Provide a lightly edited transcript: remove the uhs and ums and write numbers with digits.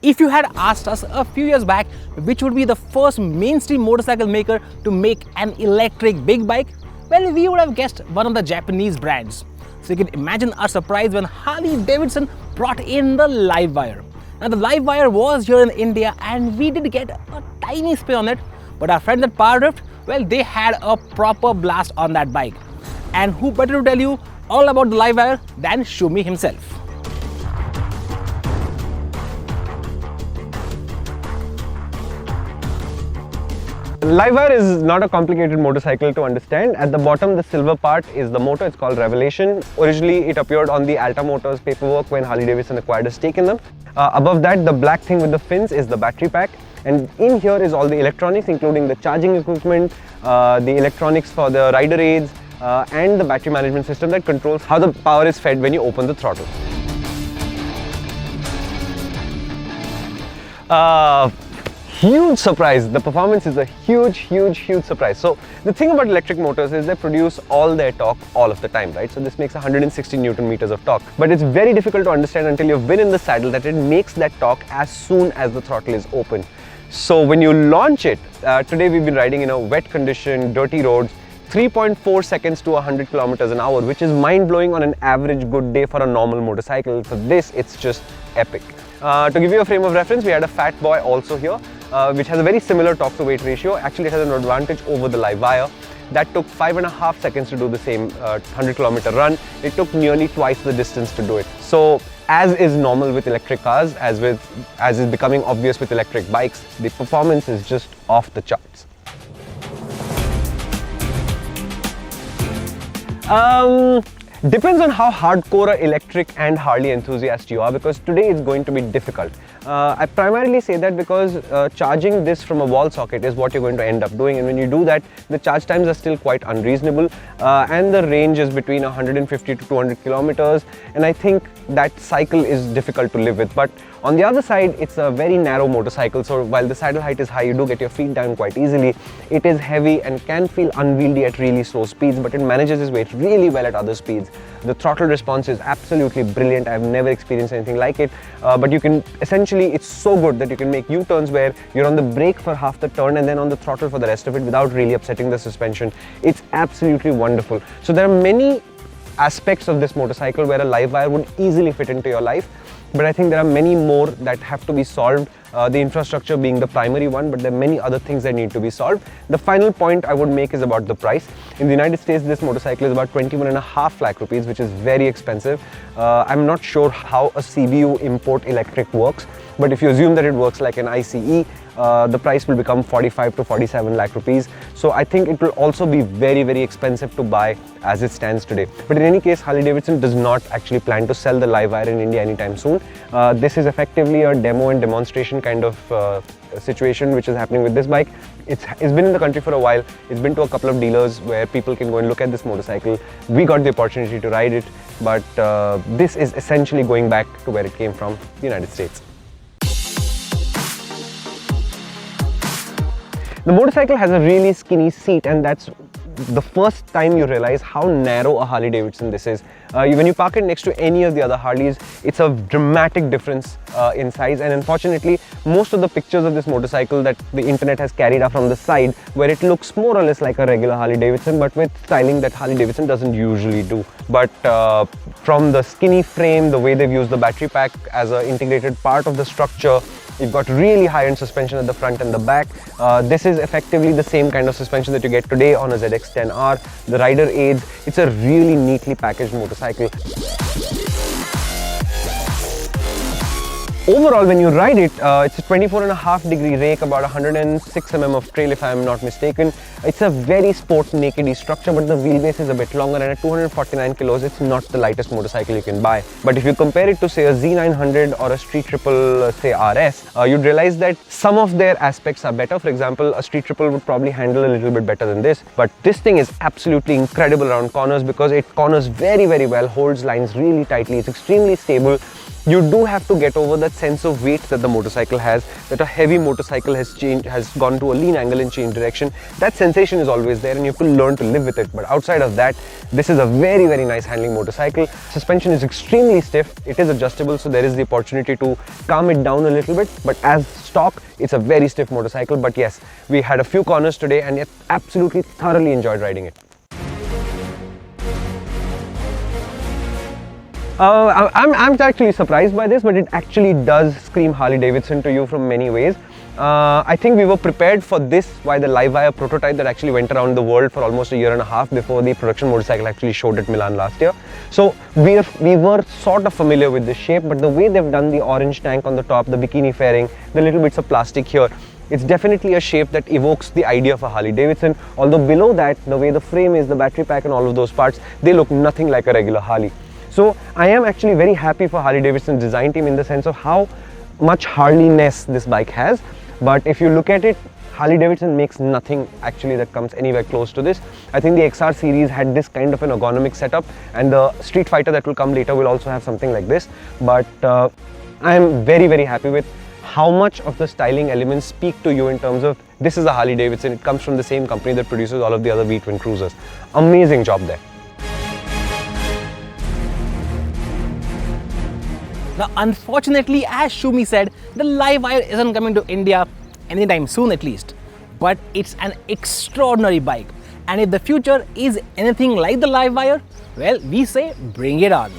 If you had asked us a few years back which would be the first mainstream motorcycle maker to make an electric big bike, well, we would have guessed one of the Japanese brands. So you can imagine our surprise when Harley-Davidson brought in the LiveWire. Now the LiveWire was here in India and we did get a tiny spin on it, but our friends at Power Drift, well, they had a proper blast on that bike. And who better to tell you all about the LiveWire than Shumi himself. LiveWire is not a complicated motorcycle to understand. At the bottom, the silver part is the motor. It's called Revelation. Originally, it appeared on the Alta Motors paperwork when Harley-Davidson acquired a stake in them. Above that, the black thing with the fins is the battery pack. And in here is all the electronics, including the charging equipment, the electronics for the rider aids, and the battery management system that controls how the power is fed when you open the throttle. Huge surprise. The performance is a huge surprise. So the thing about electric motors is they produce all their torque all of the time, right? So this makes 160 Newton meters of torque. But it's very difficult to understand until you've been in the saddle that it makes that torque as soon as the throttle is open. So when you launch it, today we've been riding in a wet condition, dirty roads, 3.4 seconds to 100 kilometers an hour, which is mind-blowing on an average good day for a normal motorcycle. For this, it's just epic. To give you a frame of reference, we had a Fat Boy also here, which has a very similar torque to weight ratio. Actually, it has an advantage over the LiveWire. That took 5.5 seconds to do the same 100-kilometer run. It took nearly twice the distance to do it. So, as is normal with electric cars, as is becoming obvious with electric bikes, the performance is just off the charts. Depends on how hardcore electric and Harley enthusiast you are, because today it's going to be difficult. I primarily say that because charging this from a wall socket is what you're going to end up doing, and when you do that, the charge times are still quite unreasonable, and the range is between 150 to 200 kilometers, and I think that cycle is difficult to live with. But on the other side, it's a very narrow motorcycle, so while the saddle height is high, you do get your feet down quite easily. It is heavy and can feel unwieldy at really slow speeds, but it manages its weight really well at other speeds. The throttle response is absolutely brilliant. I've never experienced anything like it, but you can essentially, it's so good that you can make U-turns where you're on the brake for half the turn and then on the throttle for the rest of it without really upsetting the suspension. It's absolutely wonderful. So there are many aspects of this motorcycle where a LiveWire would easily fit into your life, but I think there are many more that have to be solved, the infrastructure being the primary one, but there are many other things that need to be solved. The final point I would make is about the price. In the United States, this motorcycle is about 21.5 lakh rupees, which is very expensive. I'm not sure how a CBU import electric works, but if you assume that it works like an ICE, the price will become 45 to 47 lakh rupees. So I think it will also be very expensive to buy as it stands today. But in any case, Harley-Davidson does not actually plan to sell the LiveWire in India anytime soon. This is effectively a demo and demonstration kind of situation which is happening with this bike. It's been in the country for a while. It's been to a couple of dealers where people can go and look at this motorcycle. We got the opportunity to ride it, but this is essentially going back to where it came from, the United States. The motorcycle has a really skinny seat, and that's the first time you realize how narrow a Harley-Davidson this is. When you park it next to any of the other Harleys, it's a dramatic difference in size, and unfortunately most of the pictures of this motorcycle that the internet has carried are from the side, where it looks more or less like a regular Harley-Davidson but with styling that Harley-Davidson doesn't usually do. But from the skinny frame, the way they've used the battery pack as an integrated part of the structure, you've got really high-end suspension at the front and the back. This is effectively the same kind of suspension that you get today on a ZX-10R. The rider aids, it's a really neatly packaged motorcycle. Overall, when you ride it, it's a 24.5 degree rake, about 106 mm of trail if I am not mistaken. It's a very sport naked structure, but the wheelbase is a bit longer, and at 249 kilos, it's not the lightest motorcycle you can buy. But if you compare it to say a Z900 or a Street Triple, say RS, you'd realize that some of their aspects are better. For example, a Street Triple would probably handle a little bit better than this, but this thing is absolutely incredible around corners because it corners very well, holds lines really tightly, it's extremely stable. you do have to get over that sense of weight that the motorcycle has, that a heavy motorcycle has gone to a lean angle and change direction. That sensation is always there and you have to learn to live with it. But outside of that, this is a very, very nice handling motorcycle. Suspension is extremely stiff. It is adjustable, so there is the opportunity to calm it down a little bit. But as stock, it's a very stiff motorcycle. But yes, we had a few corners today and yet absolutely thoroughly enjoyed riding it. I'm actually surprised by this, but it actually does scream Harley-Davidson to you from many ways. I think we were prepared for this by the LiveWire prototype that actually went around the world for almost a year and a half before the production motorcycle actually showed at Milan last year. So we were sort of familiar with this shape, but the way they've done the orange tank on the top, the bikini fairing, the little bits of plastic here, it's definitely a shape that evokes the idea of a Harley-Davidson. Although below that, the way the frame is, the battery pack and all of those parts, they look nothing like a regular Harley. So I am actually very happy for Harley-Davidson's design team in the sense of how much Harley-ness this bike has. But if you look at it, Harley-Davidson makes nothing actually that comes anywhere close to this. I think the XR series had this kind of an ergonomic setup, and the Street Fighter that will come later will also have something like this. But I am very, very happy with how much of the styling elements speak to you in terms of this is a Harley-Davidson. It comes from the same company that produces all of the other V-twin cruisers. Amazing job there. Now, unfortunately, as Shumi said, the LiveWire isn't coming to India anytime soon at least. But it's an extraordinary bike. And if the future is anything like the LiveWire, well, we say bring it on.